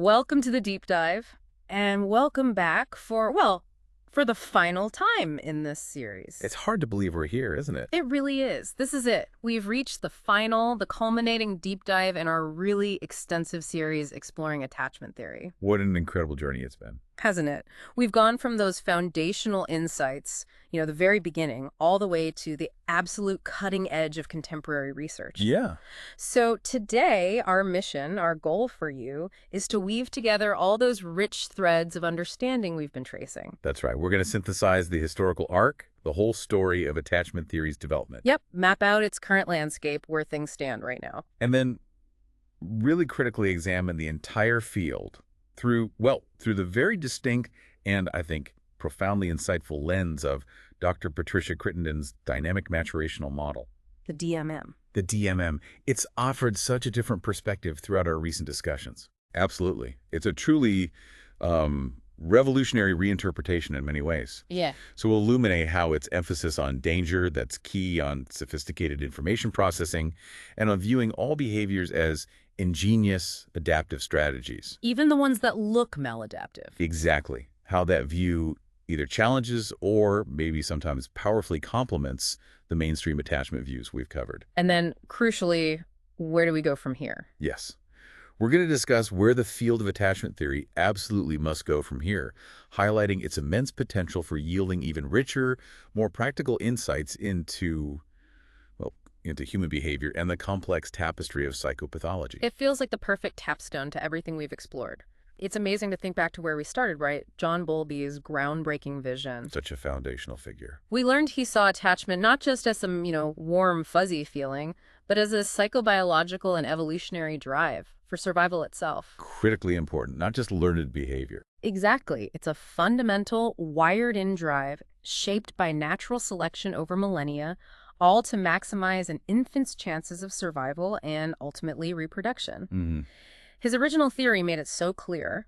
Welcome to the deep dive, and welcome back for the final time in this series. It's hard to believe we're here, isn't it? It really is. This is it. We've reached the culminating deep dive in our really extensive series exploring attachment theory. What an incredible journey it's been. Hasn't it? We've gone from those foundational insights, the very beginning, all the way to the absolute cutting edge of contemporary research. Yeah. So today, our mission, our goal for you, is to weave together all those rich threads of understanding we've been tracing. That's right. We're going to synthesize the historical arc, the whole story of attachment theory's development. Yep, map out its current landscape, where things stand right now. And then really critically examine the entire field through the very distinct and, I think, profoundly insightful lens of Dr. Patricia Crittenden's Dynamic-Maturational Model. The DMM. The DMM. It's offered such a different perspective throughout our recent discussions. Absolutely. It's a truly revolutionary reinterpretation in many ways. Yeah. So we'll illuminate how its emphasis on danger, that's key on sophisticated information processing, and on viewing all behaviors as ingenious adaptive strategies. Even the ones that look maladaptive. Exactly. How that view either challenges or maybe sometimes powerfully complements the mainstream attachment views we've covered. And then, crucially, where do we go from here? Yes. We're going to discuss where the field of attachment theory absolutely must go from here, highlighting its immense potential for yielding even richer, more practical insights into human behavior and the complex tapestry of psychopathology. It feels like the perfect capstone to everything we've explored. It's amazing to think back to where we started, right? John Bowlby's groundbreaking vision. Such a foundational figure. We learned he saw attachment not just as some, warm, fuzzy feeling, but as a psychobiological and evolutionary drive for survival itself. Critically important, not just learned behavior. Exactly. It's a fundamental, wired-in drive shaped by natural selection over millennia, all to maximize an infant's chances of survival and ultimately reproduction. Mm-hmm. His original theory made it so clear.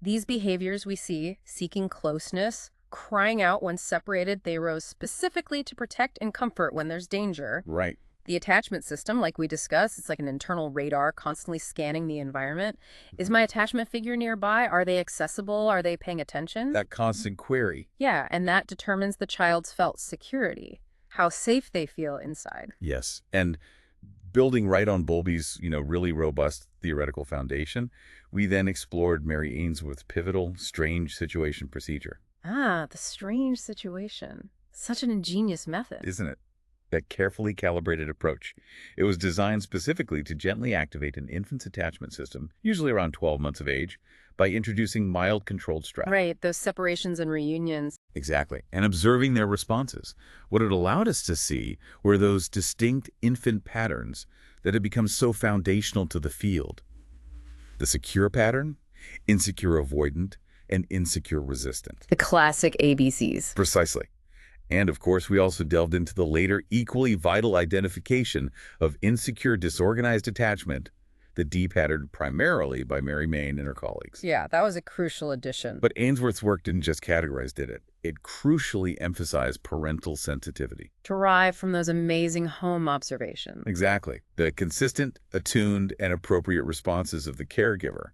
These behaviors we see, seeking closeness, crying out when separated, they rose specifically to protect and comfort when there's danger. Right. The attachment system, like we discussed, it's like an internal radar constantly scanning the environment. Is my attachment figure nearby? Are they accessible? Are they paying attention? That constant query. Yeah, and that determines the child's felt security, how safe they feel inside. Yes. And building right on Bowlby's, really robust theoretical foundation, we then explored Mary Ainsworth's pivotal strange situation procedure. Ah, the strange situation. Such an ingenious method. Isn't it? That carefully calibrated approach. It was designed specifically to gently activate an infant's attachment system, usually around 12 months of age, by introducing mild controlled stress. Right, those separations and reunions. Exactly, and observing their responses. What it allowed us to see were those distinct infant patterns that had become so foundational to the field. The secure pattern, insecure avoidant, and insecure resistant. The classic ABCs. Precisely. And of course, we also delved into the later equally vital identification of insecure disorganized attachment, the D-patterned primarily by Mary Main and her colleagues. Yeah, that was a crucial addition. But Ainsworth's work didn't just categorize, did it? It crucially emphasized parental sensitivity. Derived from those amazing home observations. Exactly. The consistent, attuned, and appropriate responses of the caregiver.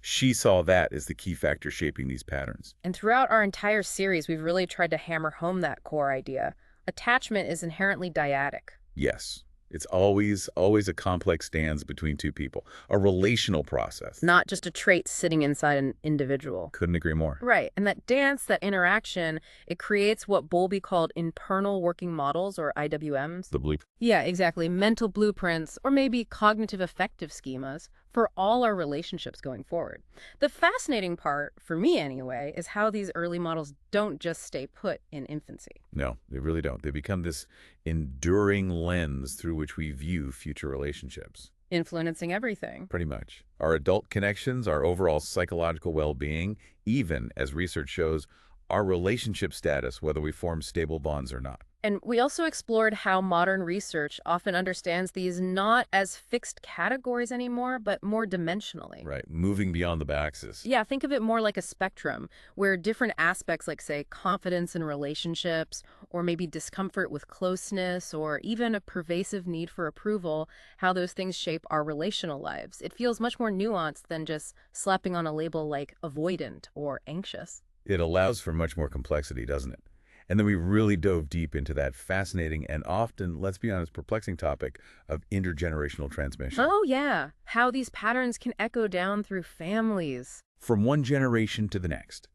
She saw that as the key factor shaping these patterns. And throughout our entire series, we've really tried to hammer home that core idea. Attachment is inherently dyadic. Yes. It's always a complex dance between two people, a relational process. Not just a trait sitting inside an individual. Couldn't agree more. Right. And that dance, that interaction, it creates what Bowlby called internal working models, or IWMs. The bleep. Yeah, exactly. Mental blueprints, or maybe cognitive affective schemas for all our relationships going forward. The fascinating part, for me anyway, is how these early models don't just stay put in infancy. No, they really don't. They become this enduring lens through which we view future relationships. Influencing everything. Pretty much. Our adult connections, our overall psychological well-being, even, as research shows, our relationship status, whether we form stable bonds or not. And we also explored how modern research often understands these not as fixed categories anymore, but more dimensionally. Right, moving beyond the axis. Yeah, think of it more like a spectrum where different aspects like, say, confidence in relationships, or maybe discomfort with closeness, or even a pervasive need for approval, how those things shape our relational lives. It feels much more nuanced than just slapping on a label like avoidant or anxious. It allows for much more complexity, doesn't it? And then we really dove deep into that fascinating and often, let's be honest, perplexing topic of intergenerational transmission. Oh, yeah. How these patterns can echo down through families. From one generation to the next.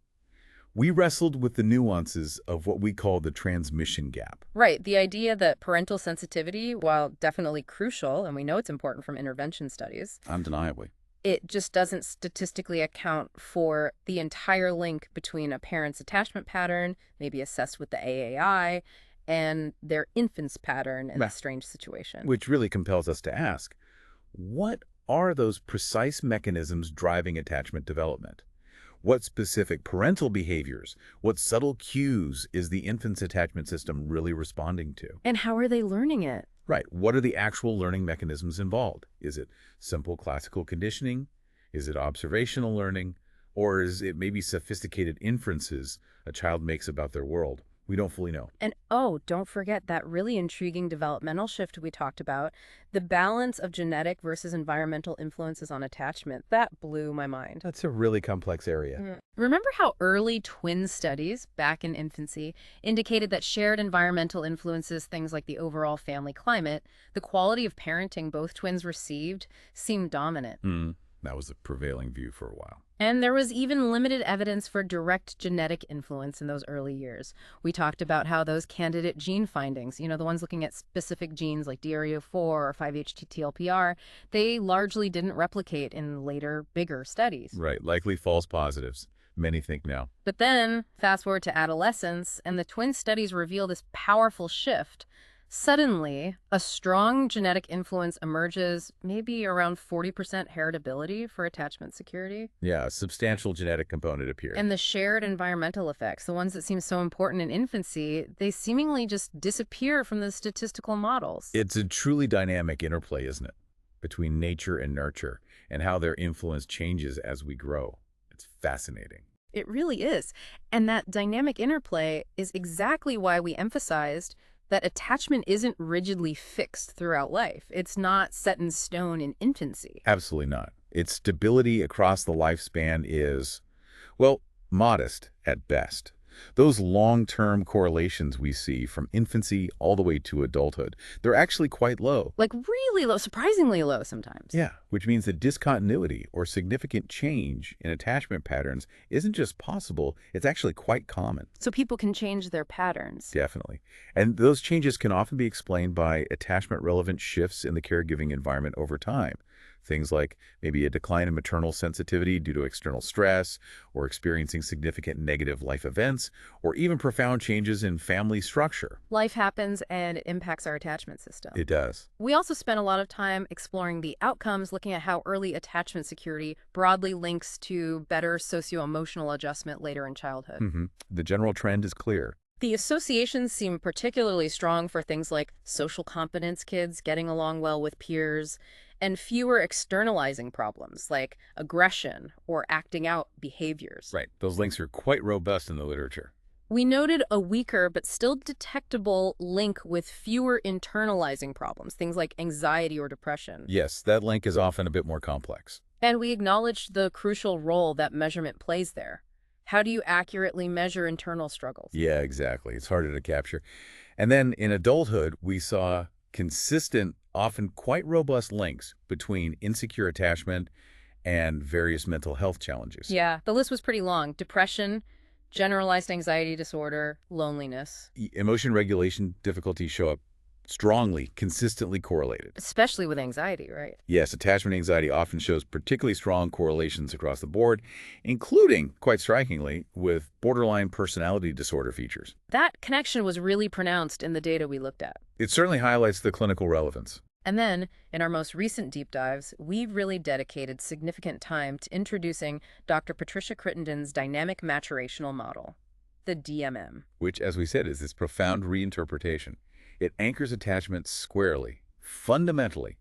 We wrestled with the nuances of what we call the transmission gap. Right. The idea that parental sensitivity, while definitely crucial, and we know it's important from intervention studies, Undeniably. it just doesn't statistically account for the entire link between a parent's attachment pattern, maybe assessed with the AAI, and their infant's pattern in Bah. this strange situation. Which really compels us to ask, what are those precise mechanisms driving attachment development? What specific parental behaviors, what subtle cues is the infant's attachment system really responding to? And how are they learning it? Right. What are the actual learning mechanisms involved? Is it simple classical conditioning? Is it observational learning? Or is it maybe sophisticated inferences a child makes about their world? We don't fully know. And oh, don't forget that really intriguing developmental shift we talked about, the balance of genetic versus environmental influences on attachment. That blew my mind. That's a really complex area. Remember how early twin studies back in infancy indicated that shared environmental influences, things like the overall family climate, the quality of parenting both twins received, seemed dominant. That was the prevailing view for a while. And there was even limited evidence for direct genetic influence in those early years. We talked about how those candidate gene findings, the ones looking at specific genes like DREO4 or 5-HT-TLPR, they largely didn't replicate in later, bigger studies. Right. Likely false positives. Many think now. But then, fast forward to adolescence, and the twin studies reveal this powerful shift. Suddenly, a strong genetic influence emerges, maybe around 40% heritability for attachment security. Yeah, a substantial genetic component appeared. And the shared environmental effects, the ones that seem so important in infancy, they seemingly just disappear from the statistical models. It's a truly dynamic interplay, isn't it? Between nature and nurture, and how their influence changes as we grow. It's fascinating. It really is. And that dynamic interplay is exactly why we emphasized that attachment isn't rigidly fixed throughout life. It's not set in stone in infancy. Absolutely not. Its stability across the lifespan is, well, modest at best. Those long-term correlations we see from infancy all the way to adulthood, they're actually quite low. Like really low, surprisingly low sometimes. Yeah, which means that discontinuity or significant change in attachment patterns isn't just possible, it's actually quite common. So people can change their patterns. Definitely. And those changes can often be explained by attachment-relevant shifts in the caregiving environment over time. Things like maybe a decline in maternal sensitivity due to external stress, or experiencing significant negative life events, or even profound changes in family structure. Life happens and it impacts our attachment system. It does. We also spent a lot of time exploring the outcomes, looking at how early attachment security broadly links to better socio-emotional adjustment later in childhood. The general trend is clear. The associations seem particularly strong for things like social competence kids, getting along well with peers, and fewer externalizing problems like aggression or acting out behaviors. Right. Those links are quite robust in the literature. We noted a weaker but still detectable link with fewer internalizing problems, things like anxiety or depression. Yes, that link is often a bit more complex. And we acknowledged the crucial role that measurement plays there. How do you accurately measure internal struggles? Yeah, exactly. It's harder to capture. And then in adulthood, we saw consistent, often quite robust links between insecure attachment and various mental health challenges. Yeah, the list was pretty long. Depression, generalized anxiety disorder, loneliness. Emotion regulation difficulties show up strongly, consistently correlated. Especially with anxiety, right? Yes, attachment anxiety often shows particularly strong correlations across the board, including, quite strikingly, with borderline personality disorder features. That connection was really pronounced in the data we looked at. It certainly highlights the clinical relevance. And then, in our most recent deep dives, we really dedicated significant time to introducing Dr. Patricia Crittenden's Dynamic-Maturational Model. the DMM. which, as we said, is this profound reinterpretation. It anchors attachment squarely, fundamentally,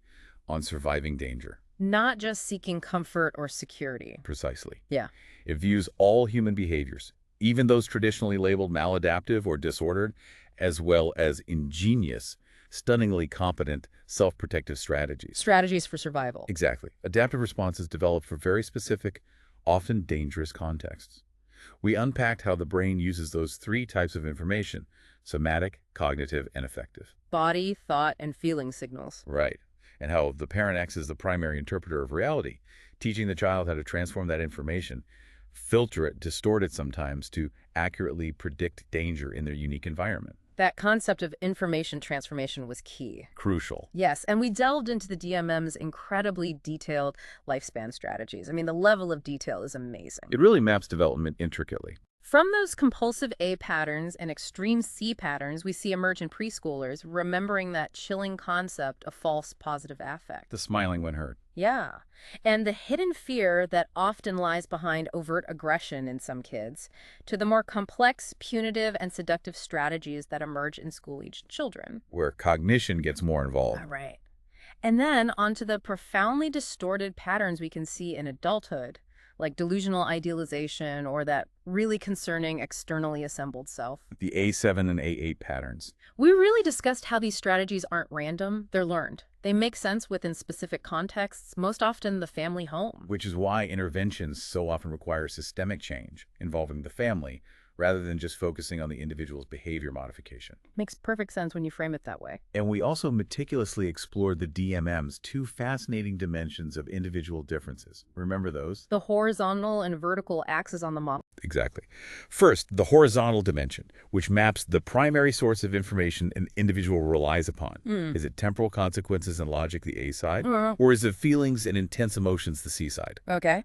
on surviving danger. Not just seeking comfort or security. Precisely. Yeah. It views all human behaviors, even those traditionally labeled maladaptive or disordered, as well as ingenious, stunningly competent, self-protective strategies. Strategies for survival. Exactly. Adaptive responses developed for very specific, often dangerous contexts. We unpacked how the brain uses those three types of information: somatic, cognitive, and affective. Body, thought, and feeling signals. Right. And how the parent acts as the primary interpreter of reality, teaching the child how to transform that information, filter it, distort it sometimes to accurately predict danger in their unique environment. That concept of information transformation was key. Crucial. Yes, and we delved into the DMM's incredibly detailed lifespan strategies. I mean, the level of detail is amazing. It really maps development intricately. From those compulsive A patterns and extreme C patterns we see emerge in preschoolers, remembering that chilling concept of false positive affect. The smiling when hurt. Yeah, and the hidden fear that often lies behind overt aggression in some kids, to the more complex, punitive, and seductive strategies that emerge in school-aged children. Where cognition gets more involved. All right. And then onto the profoundly distorted patterns we can see in adulthood, like delusional idealization or that really concerning externally assembled self. The A7 and A8 patterns. We really discussed how these strategies aren't random, they're learned. They make sense within specific contexts, most often the family home. Which is why interventions so often require systemic change involving the family, rather than just focusing on the individual's behavior modification. Makes perfect sense when you frame it that way. And we also meticulously explored the DMM's two fascinating dimensions of individual differences. Remember those? The horizontal and vertical axes on the model. Exactly. First, the horizontal dimension, which maps the primary source of information an individual relies upon. Is it temporal consequences and logic, the A side? Or is it feelings and intense emotions, the C side? Okay.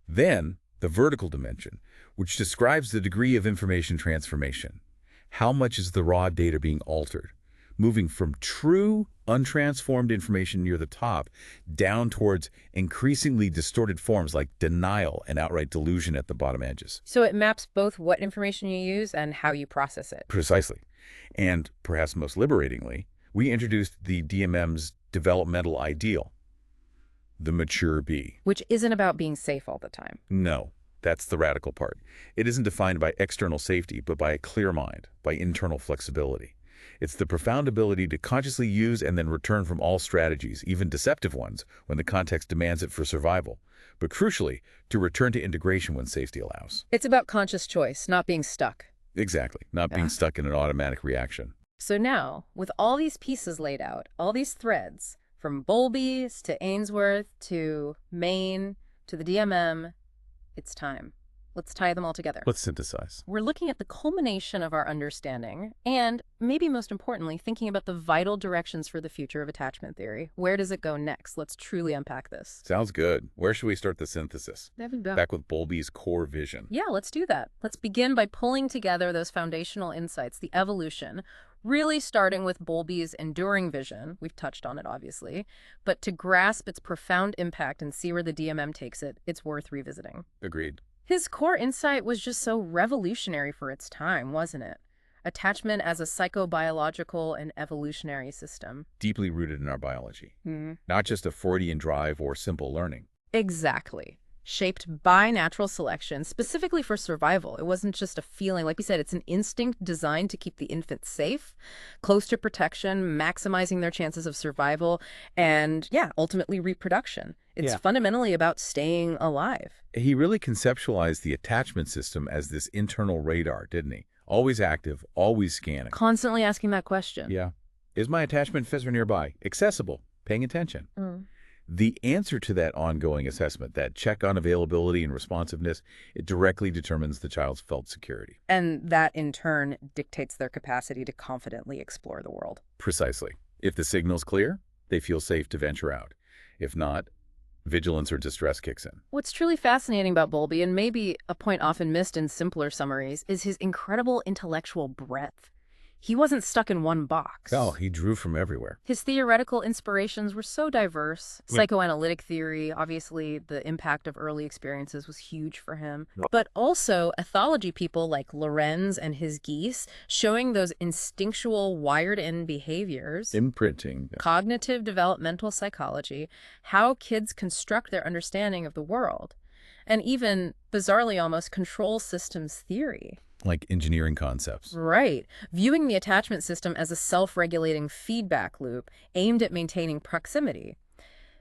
Then, the vertical dimension, which describes the degree of information transformation. How much is the raw data being altered, moving from true, untransformed information near the top down towards increasingly distorted forms like denial and outright delusion at the bottom edges. So it maps both what information you use and how you process it. Precisely. And perhaps most liberatingly, we introduced the DMM's developmental ideal, the mature B. Which isn't about being safe all the time. No. That's the radical part. It isn't defined by external safety, but by a clear mind, by internal flexibility. It's the profound ability to consciously use and then return from all strategies, even deceptive ones, when the context demands it for survival. But crucially, to return to integration when safety allows. It's about conscious choice, not being stuck. Exactly. Not being stuck in an automatic reaction. So now, with all these pieces laid out, all these threads, from Bowlby's to Ainsworth to Maine to the DMM, it's time. Let's tie them all together. Let's synthesize. We're looking at the culmination of our understanding and, maybe most importantly, thinking about the vital directions for the future of attachment theory. Where does it go next? Let's truly unpack this. Sounds good. Where should we start the synthesis? There we go. Back with Bowlby's core vision. Yeah, let's do that. Let's begin by pulling together those foundational insights, the evolution, really starting with Bowlby's enduring vision. We've touched on it, obviously. But to grasp its profound impact and see where the DMM takes it, it's worth revisiting. Agreed. His core insight was just so revolutionary for its time, wasn't it? Attachment as a psychobiological and evolutionary system. Deeply rooted in our biology. Not just a Freudian drive or simple learning. Exactly. Shaped by natural selection, specifically for survival. It wasn't just a feeling. Like we said, it's an instinct designed to keep the infant safe, close to protection, maximizing their chances of survival, and, yeah, ultimately reproduction. It's fundamentally about staying alive. He really conceptualized the attachment system as this internal radar, didn't he? Always active, always scanning. Constantly asking that question. Yeah. Is my attachment fissure nearby? Accessible? Paying attention? The answer to that ongoing assessment, that check on availability and responsiveness, it directly determines the child's felt security. And that, in turn, dictates their capacity to confidently explore the world. Precisely. If the signal's clear, they feel safe to venture out. If not, vigilance or distress kicks in. What's truly fascinating about Bowlby, and maybe a point often missed in simpler summaries, is his incredible intellectual breadth. He wasn't stuck in one box. Oh, he drew from everywhere. His theoretical inspirations were so diverse. Right. Psychoanalytic theory, obviously, the impact of early experiences was huge for him. But also ethology people like Lorenz and his geese, showing those instinctual, wired-in behaviors. Imprinting. Cognitive developmental psychology, how kids construct their understanding of the world. And even, bizarrely almost, control systems theory. Like engineering concepts. Right. Viewing the attachment system as a self-regulating feedback loop aimed at maintaining proximity.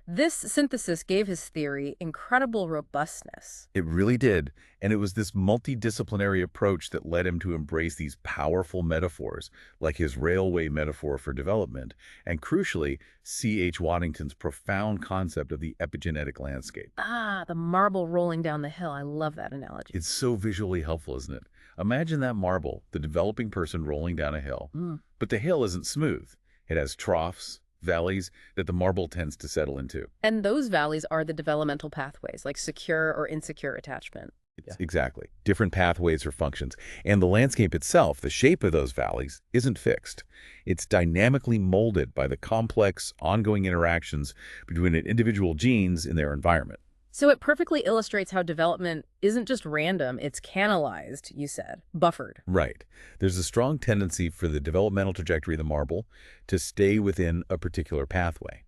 This synthesis gave his theory incredible robustness. It really did, and it was this multidisciplinary approach that led him to embrace these powerful metaphors, like his railway metaphor for development, and crucially, C.H. Waddington's profound concept of the epigenetic landscape. Ah, the marble rolling down the hill. I love that analogy. It's so visually helpful, isn't it? Imagine that marble, the developing person rolling down a hill. But the hill isn't smooth. It has troughs, valleys that the marble tends to settle into. And those valleys are the developmental pathways, like secure or insecure attachment. Exactly. Different pathways or functions. And the landscape itself, the shape of those valleys, isn't fixed. It's dynamically molded by the complex, ongoing interactions between individual genes in their environment. So it perfectly illustrates how development isn't just random, it's canalized, you said, buffered. Right. There's a strong tendency for the developmental trajectory of the marble to stay within a particular pathway.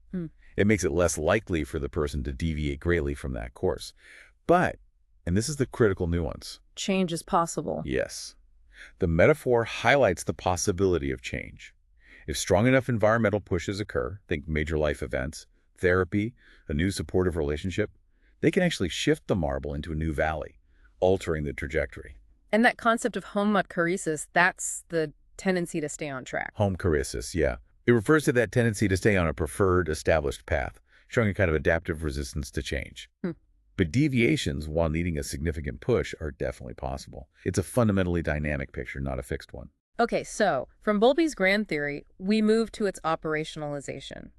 It makes it less likely for the person to deviate greatly from that course. But, and this is the critical nuance. Change is possible. Yes. The metaphor highlights the possibility of change. If strong enough environmental pushes occur, think major life events, therapy, a new supportive relationship, they can actually shift the marble into a new valley, altering the trajectory. And that concept of homochoresis, that's the tendency to stay on track. Homochoresis, yeah. It refers to that tendency to stay on a preferred, established path, showing a kind of adaptive resistance to change. But deviations, while needing a significant push, are definitely possible. It's a fundamentally dynamic picture, not a fixed one. Okay, so from Bowlby's grand theory, we move to its operationalization.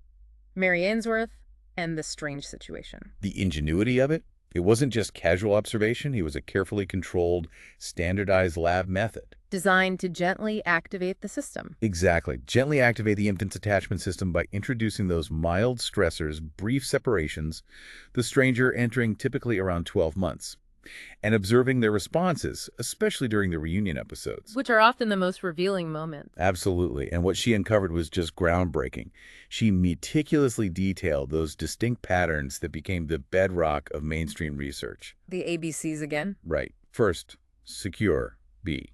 Mary Ainsworth and the strange situation. The ingenuity of it? It wasn't just casual observation. It was a carefully controlled, standardized lab method. Designed to gently activate the system. Exactly. Gently activate the infant's attachment system by introducing those mild stressors, brief separations, the stranger entering typically around 12 months, and observing their responses, especially during the reunion episodes. Which are often the most revealing moments. Absolutely. And what she uncovered was just groundbreaking. She meticulously detailed those distinct patterns that became the bedrock of mainstream research. The ABCs again? Right. First, secure, B.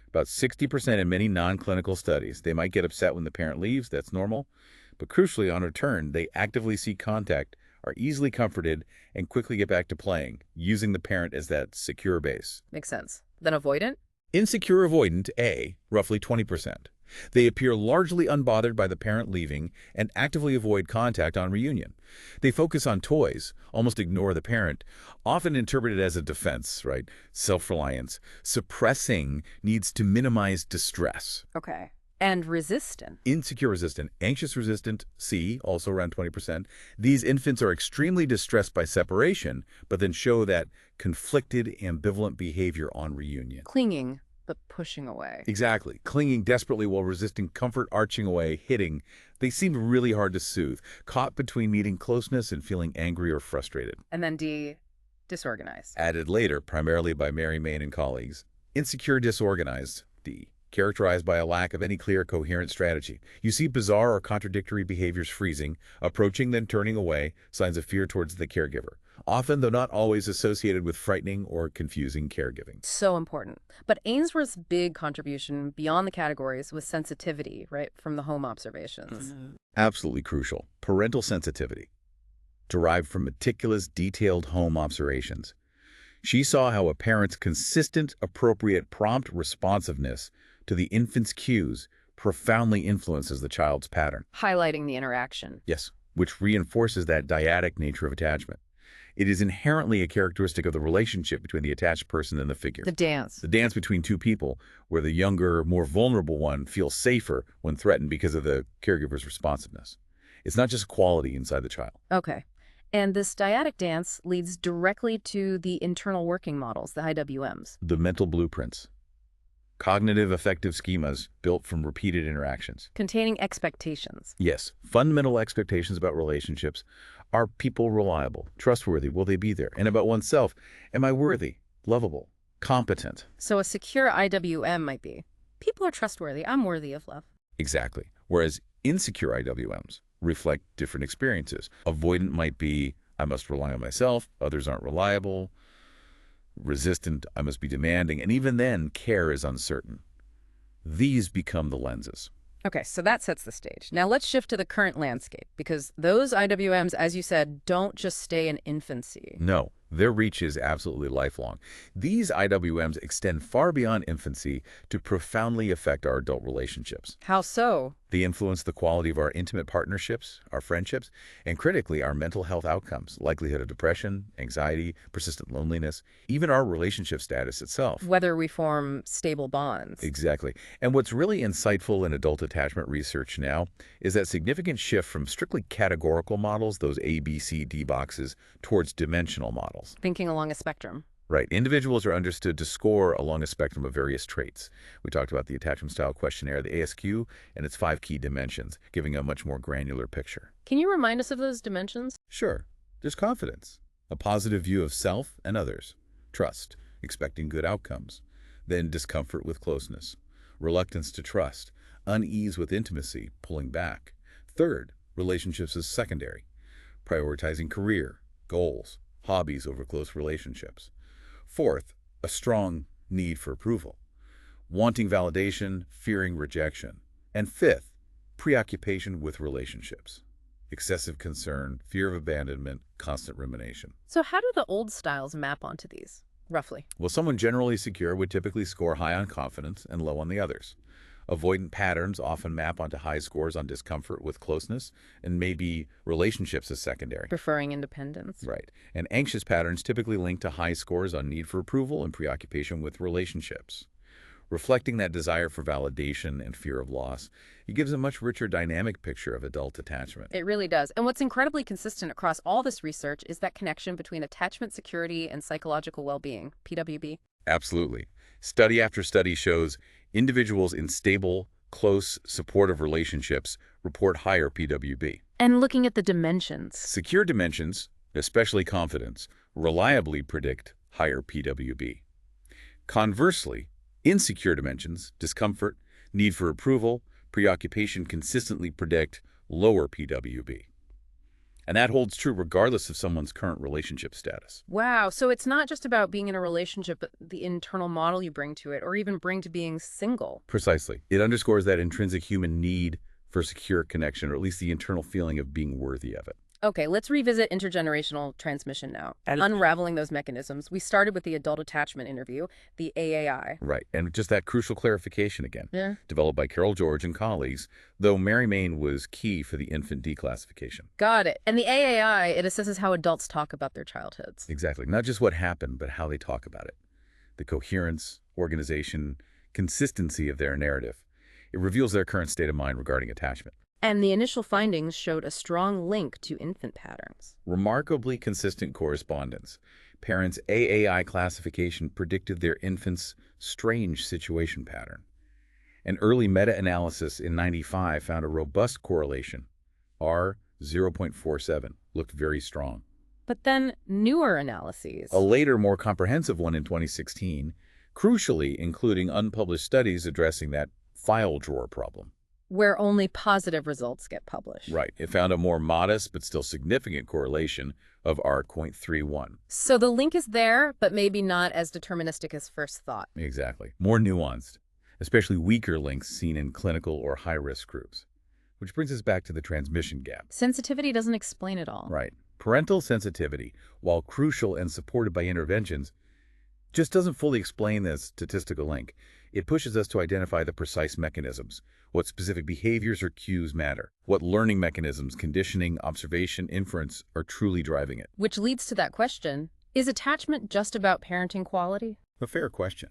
About 60% in many non-clinical studies. They might get upset when the parent leaves, that's normal. But crucially, on return, they actively seek contact, are easily comforted, and quickly get back to playing, using the parent as that secure base. Makes sense. Then avoidant? Insecure avoidant, A, roughly 20%. They appear largely unbothered by the parent leaving and actively avoid contact on reunion. They focus on toys, almost ignore the parent, often interpreted as a defense, right? Self-reliance. Suppressing needs to minimize distress. Okay. And resistant? Insecure resistant, anxious resistant, C, also around 20%. These infants are extremely distressed by separation, but then show that conflicted, ambivalent behavior on reunion. Clinging, but pushing away. Exactly. Clinging desperately while resisting comfort, arching away, hitting. They seem really hard to soothe, caught between needing closeness and feeling angry or frustrated. And then D, disorganized. Added later, primarily by Mary Main and colleagues. Insecure disorganized, D. Characterized by a lack of any clear, coherent strategy. You see bizarre or contradictory behaviors freezing, approaching then turning away, signs of fear towards the caregiver. Often, though not always, associated with frightening or confusing caregiving. So important. But Ainsworth's big contribution beyond the categories was sensitivity, right, from the home observations. Absolutely crucial. Parental sensitivity, derived from meticulous, detailed home observations. She saw how a parent's consistent, appropriate, prompt responsiveness to the infant's cues profoundly influences the child's pattern. Highlighting the interaction. Yes, which reinforces that dyadic nature of attachment. It is inherently a characteristic of the relationship between the attached person and the figure. The dance. The dance between two people, where the younger, more vulnerable one feels safer when threatened because of the caregiver's responsiveness. It's not just quality inside the child. Okay. And this dyadic dance leads directly to the internal working models, the IWMs. The mental blueprints. Cognitive affective schemas built from repeated interactions. Containing expectations. Yes, fundamental expectations about relationships. Are people reliable, trustworthy? Will they be there? And about oneself, am I worthy, lovable, competent? So a secure IWM might be, people are trustworthy, I'm worthy of love. Exactly. Whereas insecure IWMs reflect different experiences. Avoidant might be, I must rely on myself, others aren't reliable. Resistant, I must be demanding. And even then, care is uncertain. These become the lenses. Okay, so that sets the stage. Now let's shift to the current landscape, because those IWMs, as you said, don't just stay in infancy. No, their reach is absolutely lifelong. These IWMs extend far beyond infancy to profoundly affect our adult relationships. How so? They influence the quality of our intimate partnerships, our friendships, and critically, our mental health outcomes, likelihood of depression, anxiety, persistent loneliness, even our relationship status itself. Whether we form stable bonds. Exactly. And what's really insightful in adult attachment research now is that significant shift from strictly categorical models, those A, B, C, D boxes, towards dimensional models. Thinking along a spectrum. Right. Individuals are understood to score along a spectrum of various traits. We talked about the attachment style questionnaire, the ASQ, and its 5 key dimensions, giving a much more granular picture. Can you remind us of those dimensions? Sure. There's confidence, a positive view of self and others, trust, expecting good outcomes, then discomfort with closeness, reluctance to trust, unease with intimacy, pulling back. Third, relationships as secondary, prioritizing career, goals, hobbies over close relationships. Fourth, a strong need for approval, wanting validation, fearing rejection. And fifth, preoccupation with relationships, excessive concern, fear of abandonment, constant rumination. So how do the old styles map onto these, roughly? Well, someone generally secure would typically score high on confidence and low on the others. Avoidant patterns often map onto high scores on discomfort with closeness and maybe relationships as secondary. Preferring independence. Right. And anxious patterns typically link to high scores on need for approval and preoccupation with relationships. Reflecting that desire for validation and fear of loss, it gives a much richer dynamic picture of adult attachment. It really does. And what's incredibly consistent across all this research is that connection between attachment security and psychological well-being, PWB. Absolutely. Study after study shows individuals in stable, close, supportive relationships report higher PWB. And looking at the dimensions. Secure dimensions, especially confidence, reliably predict higher PWB. Conversely, insecure dimensions, discomfort, need for approval, preoccupation consistently predict lower PWB. And that holds true regardless of someone's current relationship status. Wow, so it's not just about being in a relationship, but the internal model you bring to it, or even bring to being single. Precisely. It underscores that intrinsic human need for secure connection, or at least the internal feeling of being worthy of it. Okay, let's revisit intergenerational transmission now. Unraveling those mechanisms. We started with the adult attachment interview, the AAI. Right, and just that crucial clarification again. Yeah. Developed by Carol George and colleagues, though Mary Main was key for the infant declassification. Got it. And the AAI, it assesses how adults talk about their childhoods. Exactly. Not just what happened, but how they talk about it. The coherence, organization, consistency of their narrative. It reveals their current state of mind regarding attachment. And the initial findings showed a strong link to infant patterns. Remarkably consistent correspondence. Parents' AAI classification predicted their infant's strange situation pattern. An early meta-analysis in '95 found a robust correlation. R 0.47 looked very strong. But then newer analyses. A later, more comprehensive one in 2016, crucially including unpublished studies addressing that file drawer problem. Where only positive results get published. Right. It found a more modest but still significant correlation of R 0.31. So the link is there, but maybe not as deterministic as first thought. Exactly. More nuanced, especially weaker links seen in clinical or high-risk groups. Which brings us back to the transmission gap. Sensitivity doesn't explain it all. Right. Parental sensitivity, while crucial and supported by interventions, just doesn't fully explain the statistical link. It pushes us to identify the precise mechanisms, what specific behaviors or cues matter, what learning mechanisms, conditioning, observation, inference are truly driving it. Which leads to that question, is attachment just about parenting quality? A fair question.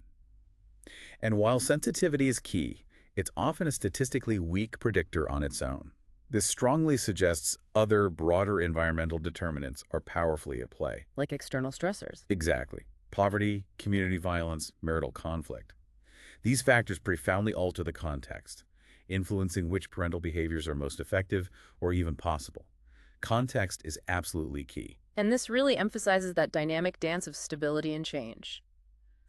And while sensitivity is key, it's often a statistically weak predictor on its own. This strongly suggests other, broader environmental determinants are powerfully at play. Like external stressors. Exactly. Poverty, community violence, marital conflict. These factors profoundly alter the context, influencing which parental behaviors are most effective or even possible. Context is absolutely key. And this really emphasizes that dynamic dance of stability and change.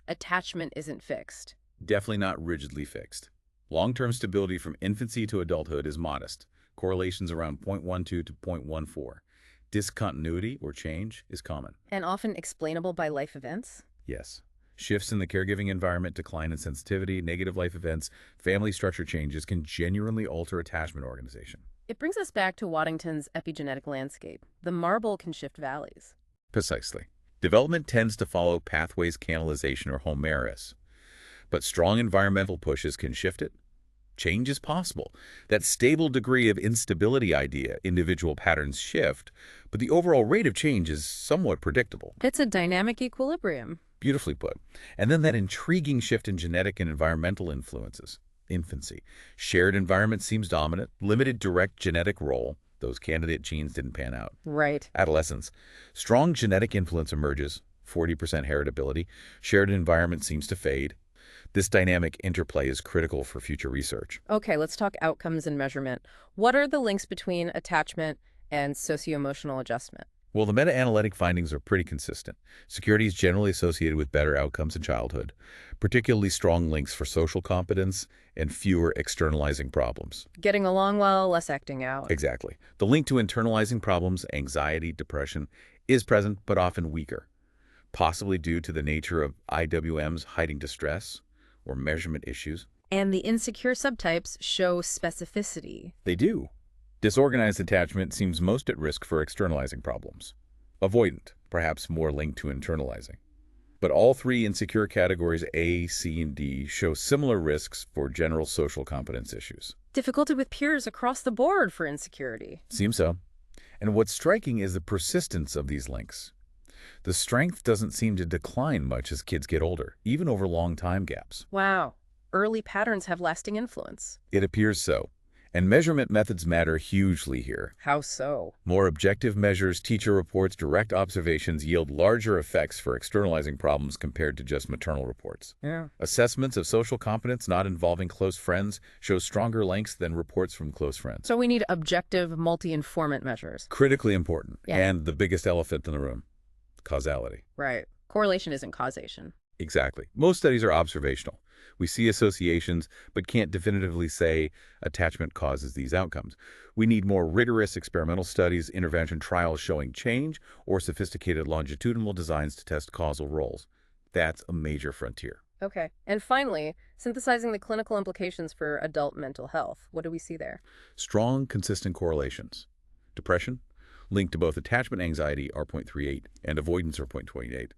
Attachment isn't fixed. Definitely not rigidly fixed. Long-term stability from infancy to adulthood is modest, correlations around 0.12 to 0.14. Discontinuity or change is common. And often explainable by life events? Yes. Shifts in the caregiving environment, decline in sensitivity, negative life events, family structure changes can genuinely alter attachment organization. It brings us back to Waddington's epigenetic landscape. The marble can shift valleys. Precisely. Development tends to follow pathways canalization or homeris, but strong environmental pushes can shift it. Change is possible. That stable degree of instability idea, individual patterns shift, but the overall rate of change is somewhat predictable. It's a dynamic equilibrium. Beautifully put. And then that intriguing shift in genetic and environmental influences. Infancy. Shared environment seems dominant. Limited direct genetic role. Those candidate genes didn't pan out. Right. Adolescence. Strong genetic influence emerges. 40% heritability. Shared environment seems to fade. This dynamic interplay is critical for future research. Okay, let's talk outcomes and measurement. What are the links between attachment and socio-emotional adjustment? Well, the meta-analytic findings are pretty consistent. Security is generally associated with better outcomes in childhood, particularly strong links for social competence and fewer externalizing problems. Getting along well, less acting out. Exactly. The link to internalizing problems, anxiety, depression, is present but often weaker, possibly due to the nature of IWMs hiding distress or measurement issues. And the insecure subtypes show specificity. They do. Disorganized attachment seems most at risk for externalizing problems. Avoidant, perhaps more linked to internalizing. But all three insecure categories A, C, and D show similar risks for general social competence issues. Difficulty with peers across the board for insecurity. Seems so. And what's striking is the persistence of these links. The strength doesn't seem to decline much as kids get older, even over long time gaps. Wow. Early patterns have lasting influence. It appears so. And measurement methods matter hugely here. How so? More objective measures, teacher reports, direct observations yield larger effects for externalizing problems compared to just maternal reports. Yeah. Assessments of social competence not involving close friends show stronger links than reports from close friends. So we need objective, multi-informant measures. Critically important. Yeah. And the biggest elephant in the room, causality. Right. Correlation isn't causation. Exactly. Most studies are observational. We see associations, but can't definitively say attachment causes these outcomes. We need more rigorous experimental studies, intervention trials showing change, or sophisticated longitudinal designs to test causal roles. That's a major frontier. Okay. And finally, synthesizing the clinical implications for adult mental health. What do we see there? Strong, consistent correlations. Depression, linked to both attachment anxiety, R.38, and avoidance, R.28.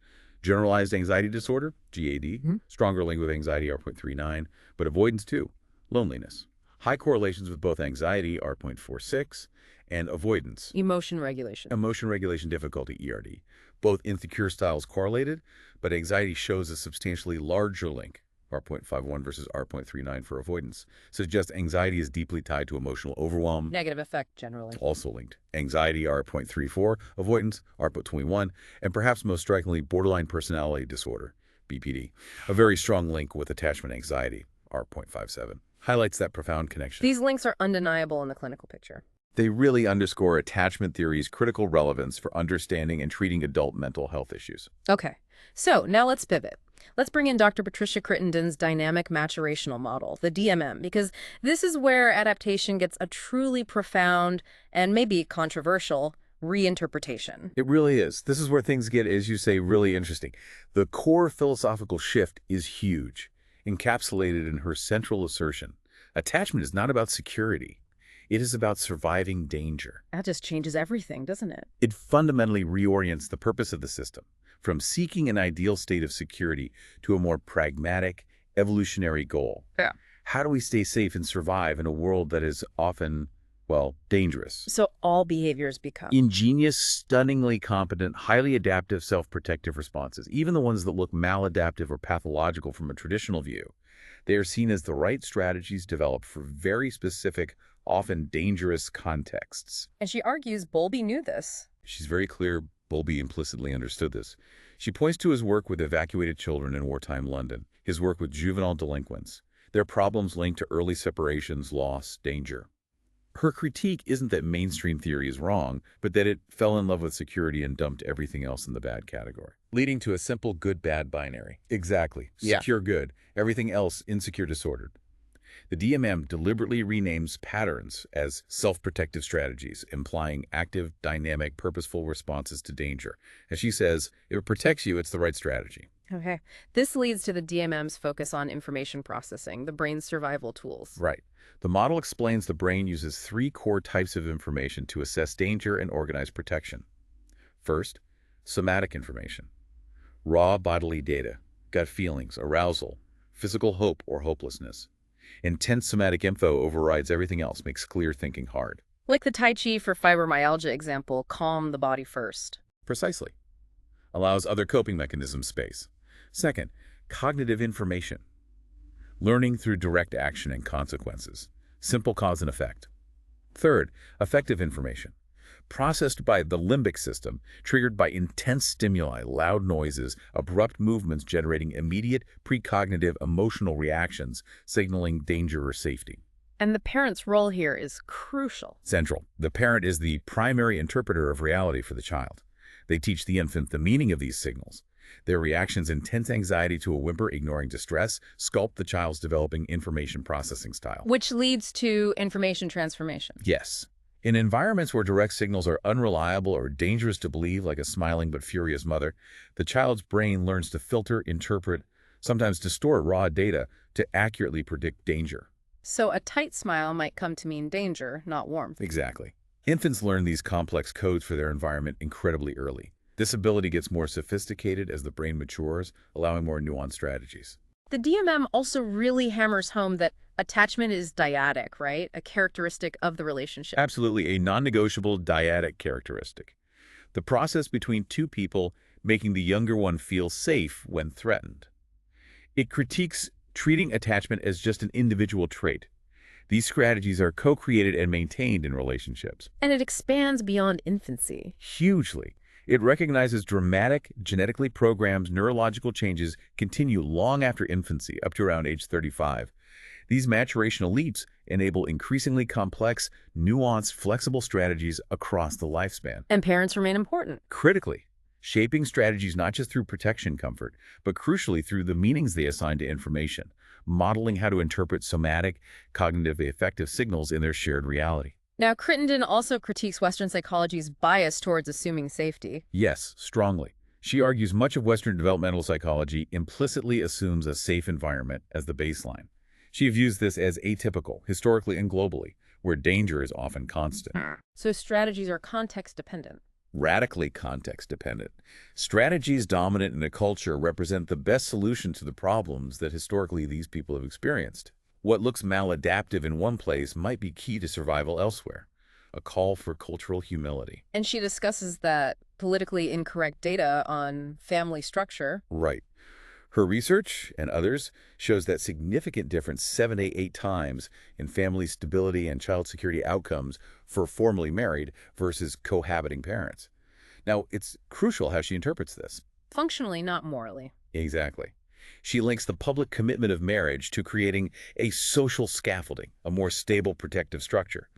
Generalized anxiety disorder, GAD, stronger link with anxiety, R.39, but avoidance too, loneliness. High correlations with both anxiety, R.46, and avoidance, Emotion regulation. emotion regulation difficulty, ERD. Both insecure styles correlated, but anxiety shows a substantially larger link, R.51 versus R.39 for avoidance, suggests anxiety is deeply tied to emotional overwhelm. Negative effect generally. Also linked. Anxiety, R.34, avoidance, R.21, and perhaps most strikingly, borderline personality disorder, BPD. A very strong link with attachment anxiety, R.57. Highlights that profound connection. These links are undeniable in the clinical picture. They really underscore attachment theory's critical relevance for understanding and treating adult mental health issues. Okay. So now let's pivot. Let's bring in Dr. Patricia Crittenden's Dynamic-Maturational Model, the DMM, because this is where adaptation gets a truly profound and maybe controversial reinterpretation. It really is. This is where things get, as you say, really interesting. The core philosophical shift is huge, encapsulated in her central assertion. Attachment is not about security. It is about surviving danger. That just changes everything, doesn't it? It fundamentally reorients the purpose of the system, from seeking an ideal state of security to a more pragmatic, evolutionary goal. Yeah. How do we stay safe and survive in a world that is often, well, dangerous? So all behaviors become Ingenious, stunningly competent, highly adaptive self-protective responses, even the ones that look maladaptive or pathological from a traditional view. They are seen as the right strategies developed for very specific, often dangerous contexts. And she argues Bowlby knew this. She's very clear Bowlby implicitly understood this. She points to his work with evacuated children in wartime London. his work with juvenile delinquents, their problems linked to early separations, loss, danger. Her critique isn't that mainstream theory is wrong, but that it fell in love with security and dumped everything else in the bad category, leading to a simple good-bad binary. Exactly. Yeah. Secure good, everything else insecure disordered. The DMM deliberately renames patterns as self-protective strategies, implying active, dynamic, purposeful responses to danger. As she says, if it protects you, it's the right strategy. Okay. This leads to the DMM's focus on information processing, the brain's survival tools. Right. The model explains the brain uses 3 core types of information to assess danger and organize protection. First, somatic information. Raw bodily data, gut feelings, arousal, physical hope or hopelessness. Intense somatic info overrides everything else, makes clear thinking hard. Like the Tai Chi for fibromyalgia example, calm the body first. Precisely. Allows other coping mechanisms space. Second, cognitive information. Learning through direct action and consequences. Simple cause and effect. Third, affective information. Processed by the limbic system, triggered by intense stimuli, loud noises, abrupt movements generating immediate precognitive emotional reactions, signaling danger or safety. And the parent's role here is crucial. Central. The parent is the primary interpreter of reality for the child. They teach the infant the meaning of these signals. Their reactions, intense anxiety to a whimper, ignoring distress, sculpt the child's developing information processing style. Which leads to information transformation. Yes. In environments where direct signals are unreliable or dangerous to believe, like a smiling but furious mother, the child's brain learns to filter, interpret, sometimes distort raw data to accurately predict danger. So a tight smile might come to mean danger, not warmth. Exactly. Infants learn these complex codes for their environment incredibly early. This ability gets more sophisticated as the brain matures, allowing more nuanced strategies. The DMM also really hammers home that attachment is dyadic, right? A characteristic of the relationship. Absolutely, a non-negotiable dyadic characteristic. The process between two people making the younger one feel safe when threatened. It critiques treating attachment as just an individual trait. These strategies are co-created and maintained in relationships. And it expands beyond infancy. Hugely. It recognizes dramatic, genetically programmed neurological changes continue long after infancy, up to around age 35. These maturational leaps enable increasingly complex, nuanced, flexible strategies across the lifespan. And parents remain important. Critically, shaping strategies not just through protection comfort, but crucially through the meanings they assign to information, modeling how to interpret somatic, cognitive, affective signals in their shared reality. Now, Crittenden also critiques Western psychology's bias towards assuming safety. Yes, strongly. She argues much of Western developmental psychology implicitly assumes a safe environment as the baseline. She views this as atypical, historically and globally, where danger is often constant. So strategies are context-dependent. Radically context-dependent. Strategies dominant in a culture represent the best solution to the problems that historically these people have experienced. What looks maladaptive in one place might be key to survival elsewhere, a call for cultural humility. And she discusses that politically incorrect data on family structure. Right. Her research, and others, shows that significant difference 7 to 8 times in family stability and child security outcomes for formerly married versus cohabiting parents. Now, it's crucial how she interprets this. Functionally, not morally. Exactly. She links the public commitment of marriage to creating a social scaffolding, a more stable protective structure.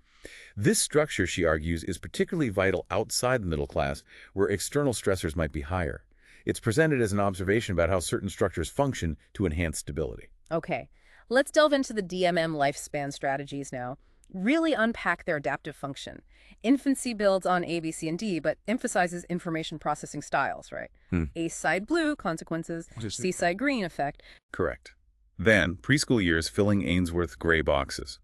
This structure, she argues, is particularly vital outside the middle class, where external stressors might be higher. It's presented as an observation about how certain structures function to enhance stability. Okay, let's delve into the DMM lifespan strategies now. Really unpack their adaptive function. Infancy builds on A, B, C, and D, but emphasizes information processing styles, right? A side blue, consequences, C side green, effect. Correct. Then, preschool years filling Ainsworth gray boxes.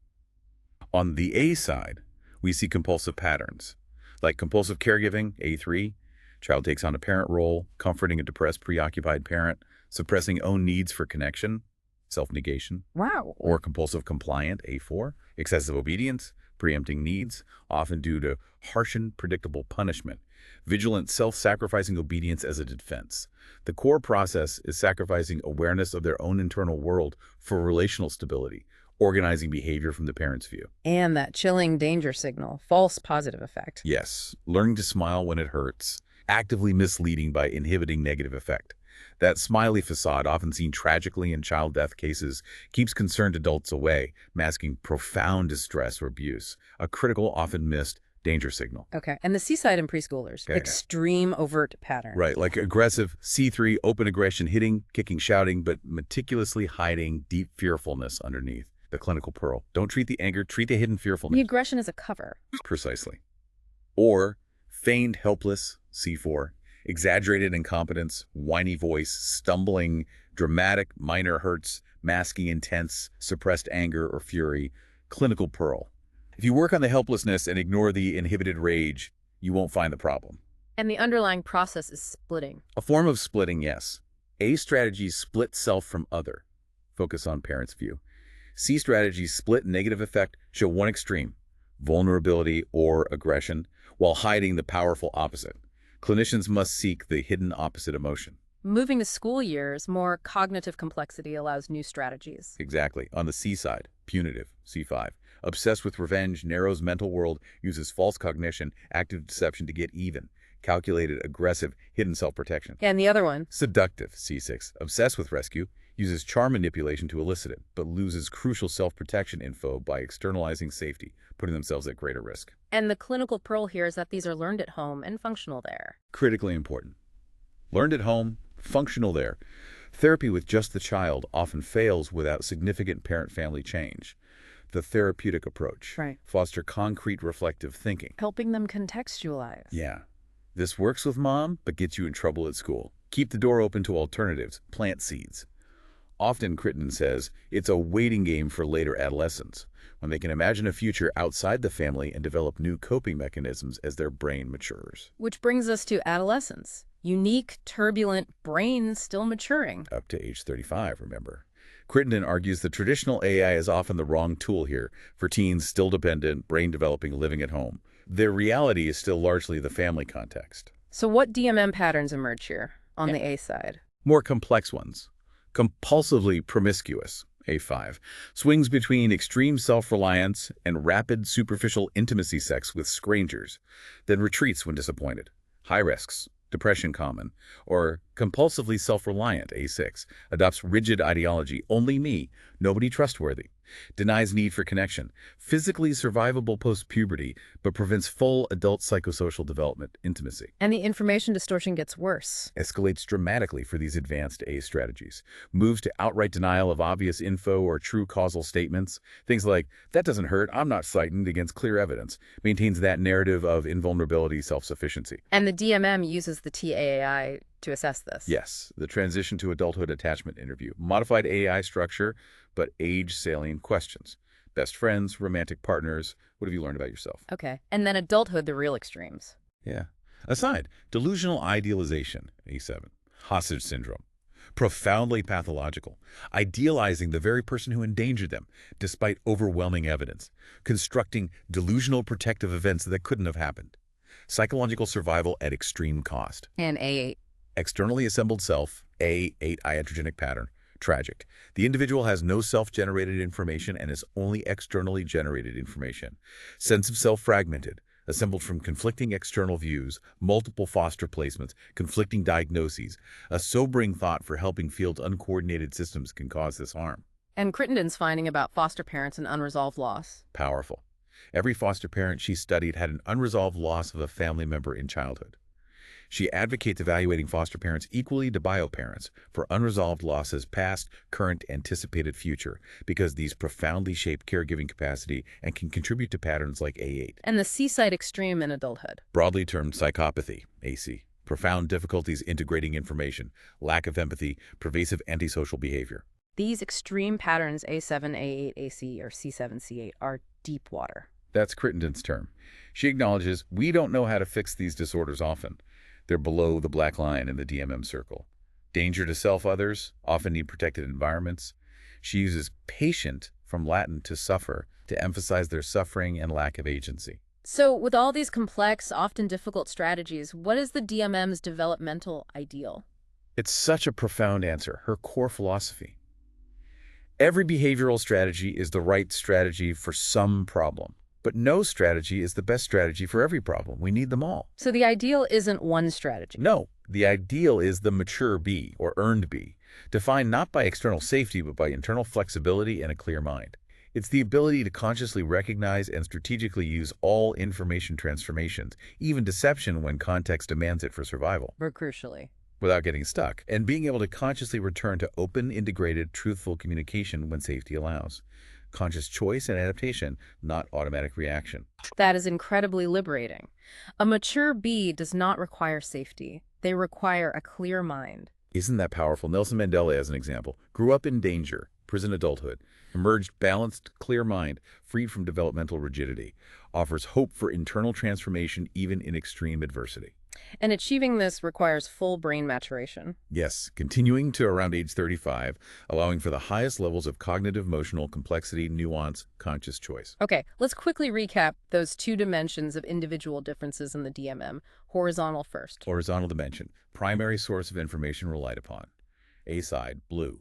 On the A side, we see compulsive patterns, like compulsive caregiving, A3, child takes on a parent role, comforting a depressed, preoccupied parent, suppressing own needs for connection, self-negation. Wow. Or compulsive compliant, A4, excessive obedience, preempting needs, often due to harsh and predictable punishment. Vigilant, self-sacrificing obedience as a defense. The core process is sacrificing awareness of their own internal world for relational stability, organizing behavior from the parent's view. And that chilling danger signal, false positive effect. Yes, learning to smile when it hurts, actively misleading by inhibiting negative effect. That smiley facade, often seen tragically in child death cases, keeps concerned adults away, masking profound distress or abuse, a critical, often missed danger signal. Okay. And the seaside and preschoolers, Okay. extreme overt pattern. Right, like aggressive, C3, open aggression, hitting, kicking, shouting, but meticulously hiding deep fearfulness underneath. The clinical pearl. Don't treat the anger, treat the hidden The fearfulness. aggression is a cover. Precisely. Or feigned helpless, C4, exaggerated incompetence, whiny voice, stumbling, dramatic minor hurts, masking intense, suppressed anger or fury, clinical pearl. If you work on the helplessness and ignore the inhibited rage, you won't find the problem. And the underlying process is splitting. A form of splitting, yes. A strategies split self from other. Focus on parent's view. C strategies split negative effect, show one extreme, vulnerability or aggression, while hiding the powerful opposite. Clinicians must seek the hidden opposite emotion. Moving to school years, more cognitive complexity allows new strategies. Exactly. On the C side, punitive, C5. Obsessed with revenge, narrows mental world, uses false cognition, active deception to get even. Calculated, aggressive, hidden self-protection. And the other one? Seductive, C6. Obsessed with rescue, uses charm manipulation to elicit it, but loses crucial self-protection info by externalizing safety, putting themselves at greater risk. And the clinical pearl here is that these are learned at home and functional there. Critically important. Learned at home, functional there. Therapy with just the child often fails without significant parent-family change. The therapeutic approach. Right. Foster concrete reflective thinking. Helping them contextualize. Yeah. This works with mom, but gets you in trouble at school. Keep the door open to alternatives. Plant seeds. Often, Crittenden says, it's a waiting game for later adolescence, when they can imagine a future outside the family and develop new coping mechanisms as their brain matures. Which brings us to adolescence. Unique, turbulent, brain still maturing. Up to age 35, remember. Crittenden argues the traditional AI is often the wrong tool here for teens still dependent, brain developing, living at home. Their reality is still largely the family context. So what DMM patterns emerge here on the A side? More complex ones. Compulsively promiscuous, A5, swings between extreme self-reliance and rapid superficial intimacy sex with strangers, then retreats when disappointed. High risks, depression common. Or compulsively self-reliant, A6, adopts rigid ideology, only me, nobody trustworthy. Denies need for connection, physically survivable post-puberty, but prevents full adult psychosocial development, intimacy. And the information distortion gets worse. Escalates dramatically for these advanced A strategies. Moves to outright denial of obvious info or true causal statements. Things like, that doesn't hurt, I'm not frightened, against clear evidence. Maintains that narrative of invulnerability, self-sufficiency. And the DMM uses the TAAI to assess this. Yes, the transition to adulthood attachment interview. Modified AI structure, but age-salient questions. Best friends, romantic partners, what have you learned about yourself? Okay. And then adulthood, the real extremes. Yeah. Aside, delusional idealization, A7. Hostage syndrome. Profoundly pathological. Idealizing the very person who endangered them, despite overwhelming evidence. Constructing delusional protective events that couldn't have happened. Psychological survival at extreme cost. And A8. Externally assembled self, A8 iatrogenic pattern. Tragic. The individual has no self-generated information and is only externally generated information. Sense of self fragmented, assembled from conflicting external views, multiple foster placements, conflicting diagnoses. A sobering thought for helping field's uncoordinated systems can cause this harm. And Crittenden's finding about foster parents and unresolved loss. Powerful. Every foster parent she studied had an unresolved loss of a family member in childhood. She advocates evaluating foster parents equally to bio parents for unresolved losses past, current, anticipated future, because these profoundly shape caregiving capacity and can contribute to patterns like A8. And the seaside extreme in adulthood. Broadly termed psychopathy, AC. Profound difficulties integrating information, lack of empathy, pervasive antisocial behavior. These extreme patterns, A7, A8, AC, or C7, C8, are deep water. That's Crittenden's term. She acknowledges we don't know how to fix these disorders often. They're below the black line in the DMM circle. Danger to self others, often need protected environments. She uses patient, from Latin to suffer, to emphasize their suffering and lack of agency. So with all these complex, often difficult strategies, what is the DMM's developmental ideal? It's such a profound answer, her core philosophy. Every behavioral strategy is the right strategy for some problem. But no strategy is the best strategy for every problem. We need them all. So the ideal isn't one strategy. No, the ideal is the mature B, or earned B, defined not by external safety but by internal flexibility and a clear mind. It's the ability to consciously recognize and strategically use all information transformations, even deception when context demands it for survival, Or crucially. without getting stuck, and being able to consciously return to open, integrated, truthful communication when safety allows. Conscious choice and adaptation, not automatic reaction. That is incredibly liberating. A mature bee does not require safety. They require a clear mind. Isn't that powerful? Nelson Mandela, as an example, grew up in danger, prison adulthood, emerged balanced, clear mind, freed from developmental rigidity, offers hope for internal transformation even in extreme adversity. And achieving this requires full brain maturation. Yes, continuing to around age 35, allowing for the highest levels of cognitive, emotional complexity, nuance, conscious choice. Okay, let's quickly recap those two dimensions of individual differences in the DMM. Horizontal first. Horizontal dimension, primary source of information relied upon. A side, blue.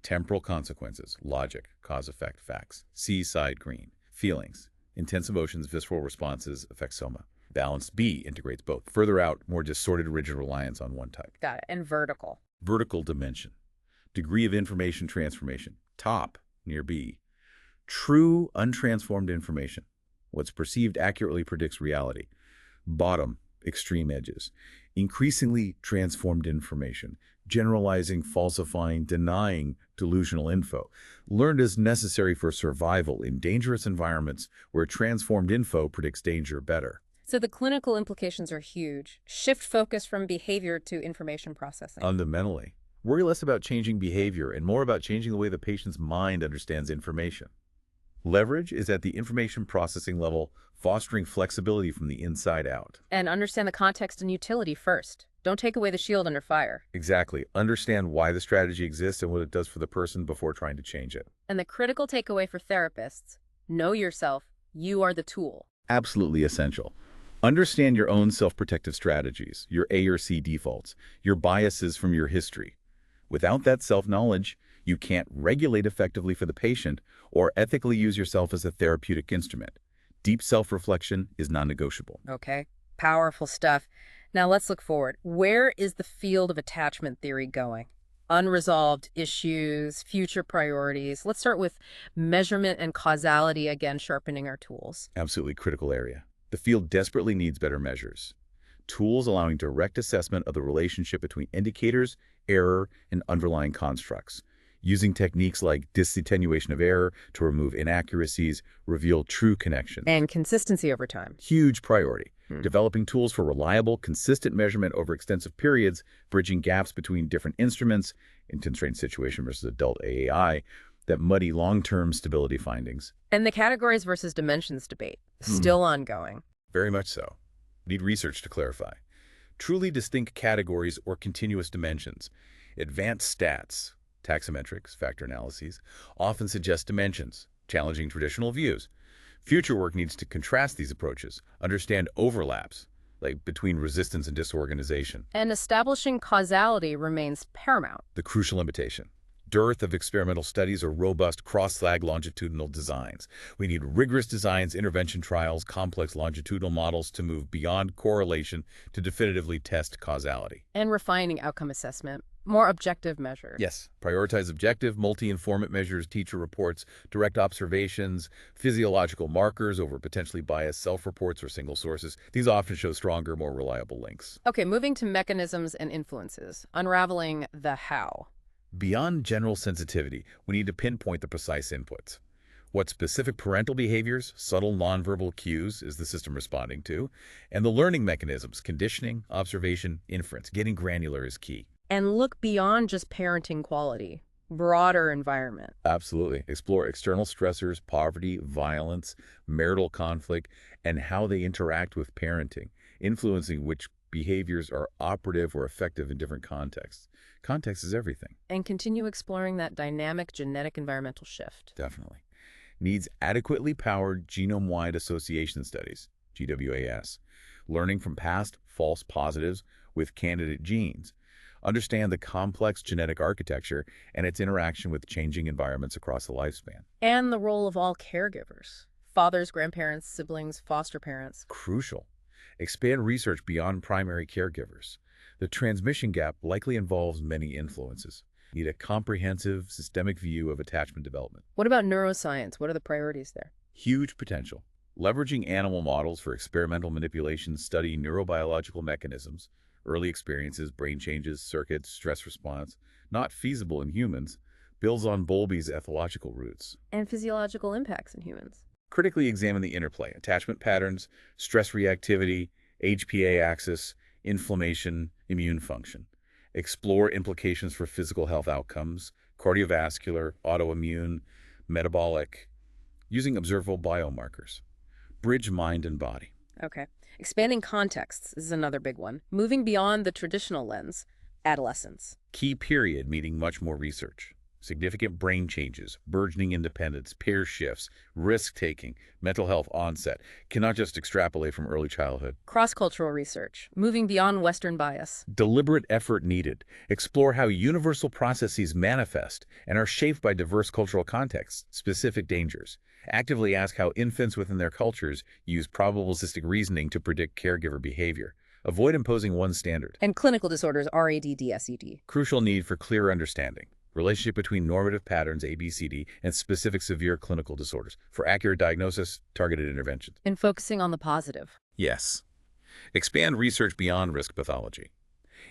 Temporal consequences, logic, cause-effect, facts. C side, green. Feelings, intense emotions, visceral responses, affect soma. Balanced B integrates both. Further out, more distorted rigid reliance on one type. Got it. And vertical. Vertical dimension, degree of information transformation. Top, near B. True, untransformed information. What's perceived accurately predicts reality. Bottom, extreme edges. Increasingly transformed information. Generalizing, falsifying, denying delusional info. Learned as necessary for survival in dangerous environments where transformed info predicts danger better. So the clinical implications are huge. Shift focus from behavior to information processing. Fundamentally, worry less about changing behavior and more about changing the way the patient's mind understands information. Leverage is at the information processing level, fostering flexibility from the inside out. And understand the context and utility first. Don't take away the shield under fire. Exactly. Understand why the strategy exists and what it does for the person before trying to change it. And the critical takeaway for therapists, know yourself. You are the tool. Absolutely essential. Understand your own self-protective strategies, your A or C defaults, your biases from your history. Without that self-knowledge, you can't regulate effectively for the patient or ethically use yourself as a therapeutic instrument. Deep self-reflection is non-negotiable. Okay, powerful stuff. Now let's look forward. Where is the field of attachment theory going? Unresolved issues, future priorities. Let's start with measurement and causality, again, sharpening our tools. Absolutely critical area. The field desperately needs better measures. Tools allowing direct assessment of the relationship between indicators, error, and underlying constructs. Using techniques like disattenuation of error to remove inaccuracies, reveal true connections. And consistency over time. Huge priority. Developing tools for reliable, consistent measurement over extensive periods, bridging gaps between different instruments in constrained situation versus adult AAI that muddy long-term stability findings. And the categories versus dimensions debate, still ongoing. Very much so. Need research to clarify. Truly distinct categories or continuous dimensions. Advanced stats, taxometrics, factor analyses, often suggest dimensions, challenging traditional views. Future work needs to contrast these approaches, understand overlaps, like between resistance and disorganization. And establishing causality remains paramount. The crucial limitation. Dearth of experimental studies or robust cross-slag longitudinal designs. We need rigorous designs, intervention trials, complex longitudinal models to move beyond correlation to definitively test causality. And refining outcome assessment, more objective measures. Yes, prioritize objective, multi-informant measures, teacher reports, direct observations, physiological markers over potentially biased self-reports or single sources. These often show stronger, more reliable links. Okay, moving to mechanisms and influences, unraveling the how. Beyond general sensitivity, we need to pinpoint the precise inputs. What specific parental behaviors, subtle nonverbal cues is the system responding to, and the learning mechanisms, conditioning, observation, inference. Getting granular is key. And look beyond just parenting quality, broader environment. Absolutely. Explore external stressors, poverty, violence, marital conflict, and how they interact with parenting, influencing which behaviors are operative or effective in different contexts. Context is everything. And continue exploring that dynamic genetic environmental shift. Definitely. Needs adequately powered genome-wide association studies, GWAS, learning from past false positives with candidate genes. Understand the complex genetic architecture and its interaction with changing environments across the lifespan. And the role of all caregivers. fathers, grandparents, siblings, foster parents. Crucial. Expand research beyond primary caregivers. The transmission gap likely involves many influences. Need a comprehensive, systemic view of attachment development. What about neuroscience? What are the priorities there? Huge potential. Leveraging animal models for experimental manipulation, study neurobiological mechanisms, early experiences, brain changes, circuits, stress response, not feasible in humans, builds on Bowlby's ethological roots. And physiological impacts in humans. Critically examine the interplay, attachment patterns, stress reactivity, HPA axis, inflammation, immune function. Explore implications for physical health outcomes, cardiovascular, autoimmune, metabolic, using observable biomarkers. Bridge mind and body. Okay. Expanding contexts is another big one. Moving beyond the traditional lens, adolescence. Key period meaning much more research. Significant brain changes, burgeoning independence, peer shifts, risk-taking, mental health onset. Cannot just extrapolate from early childhood. Cross-cultural research. Moving beyond Western bias. Deliberate effort needed. Explore how universal processes manifest and are shaped by diverse cultural contexts, specific dangers. Actively ask how infants within their cultures use probabilistic reasoning to predict caregiver behavior. Avoid imposing one standard. And clinical disorders, RAD, DSED. Crucial need for clear understanding. Relationship between normative patterns, ABCD, and specific severe clinical disorders. For accurate diagnosis, targeted interventions. And focusing on the positive. Yes. Expand research beyond risk pathology.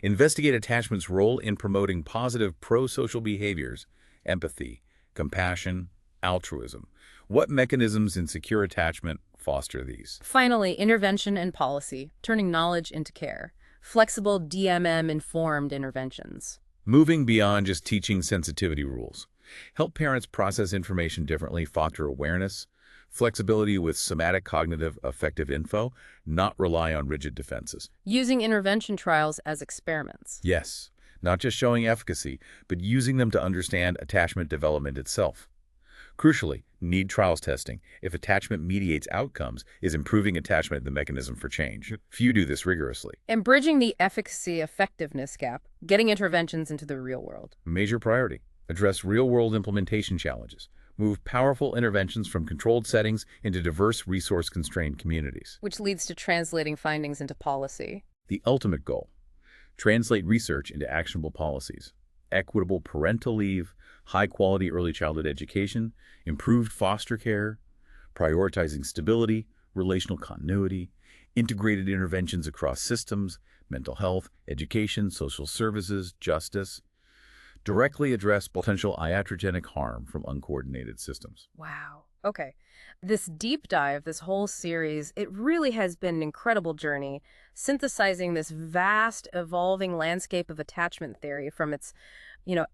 Investigate attachment's role in promoting positive pro-social behaviors, empathy, compassion, altruism. What mechanisms in secure attachment foster these? Finally, intervention and policy, turning knowledge into care. Flexible DMM-informed interventions. Moving beyond just teaching sensitivity rules. Help parents process information differently, foster awareness, flexibility with somatic cognitive affective info, not rely on rigid defenses. Using intervention trials as experiments. Yes, not just showing efficacy, but using them to understand attachment development itself. Crucially, need trials testing. If attachment mediates outcomes, is improving attachment the mechanism for change? Few do this rigorously. And bridging the efficacy-effectiveness gap, getting interventions into the real world. Major priority. Address real-world implementation challenges. Move powerful interventions from controlled settings into diverse, resource-constrained communities. Which leads to translating findings into policy. The ultimate goal. Translate research into actionable policies. Equitable parental leave, high-quality early childhood education, improved foster care, prioritizing stability, relational continuity, integrated interventions across systems, mental health, education, social services, justice, directly address potential iatrogenic harm from uncoordinated systems. Wow. Okay. This deep dive, this whole series, it really has been an incredible journey, synthesizing this vast, evolving landscape of attachment theory from its,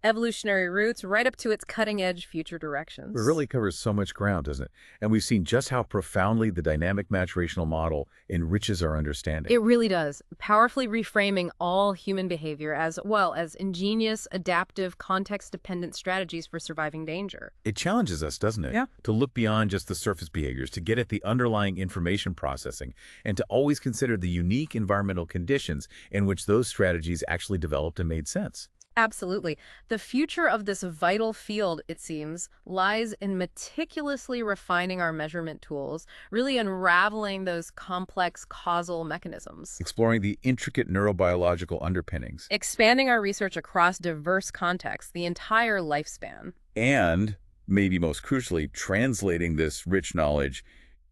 evolutionary roots right up to its cutting-edge future directions. It really covers so much ground, doesn't it? And we've seen just how profoundly the dynamic-maturational model enriches our understanding. It really does, powerfully reframing all human behavior as well as ingenious, adaptive, context-dependent strategies for surviving danger. It challenges us, doesn't it? Yeah. To look beyond just the surface behaviors, to get at the underlying information processing, and to always consider the unique environmental conditions in which those strategies actually developed and made sense. Absolutely. The future of this vital field, it seems, lies in meticulously refining our measurement tools, really unraveling those complex causal mechanisms. Exploring the intricate neurobiological underpinnings. Expanding our research across diverse contexts, the entire lifespan. And, maybe most crucially, translating this rich knowledge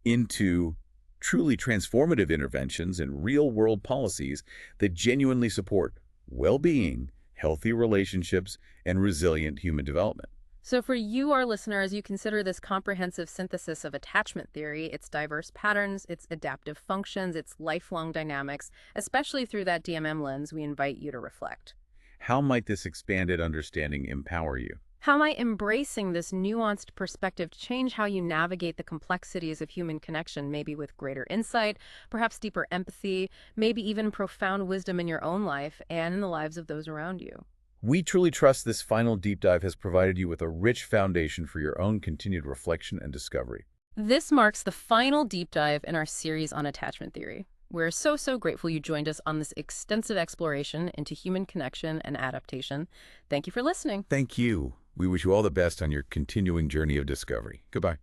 into truly transformative interventions and real-world policies that genuinely support well-being, healthy relationships, and resilient human development. So for you, our listener, as you consider this comprehensive synthesis of attachment theory, its diverse patterns, its adaptive functions, its lifelong dynamics, especially through that DMM lens, we invite you to reflect. How might this expanded understanding empower you? How might embracing this nuanced perspective change how you navigate the complexities of human connection, maybe with greater insight, perhaps deeper empathy, maybe even profound wisdom in your own life and in the lives of those around you? We truly trust this final deep dive has provided you with a rich foundation for your own continued reflection and discovery. This marks the final deep dive in our series on attachment theory. We're so grateful you joined us on this extensive exploration into human connection and adaptation. Thank you for listening. Thank you. We wish you all the best on your continuing journey of discovery. Goodbye.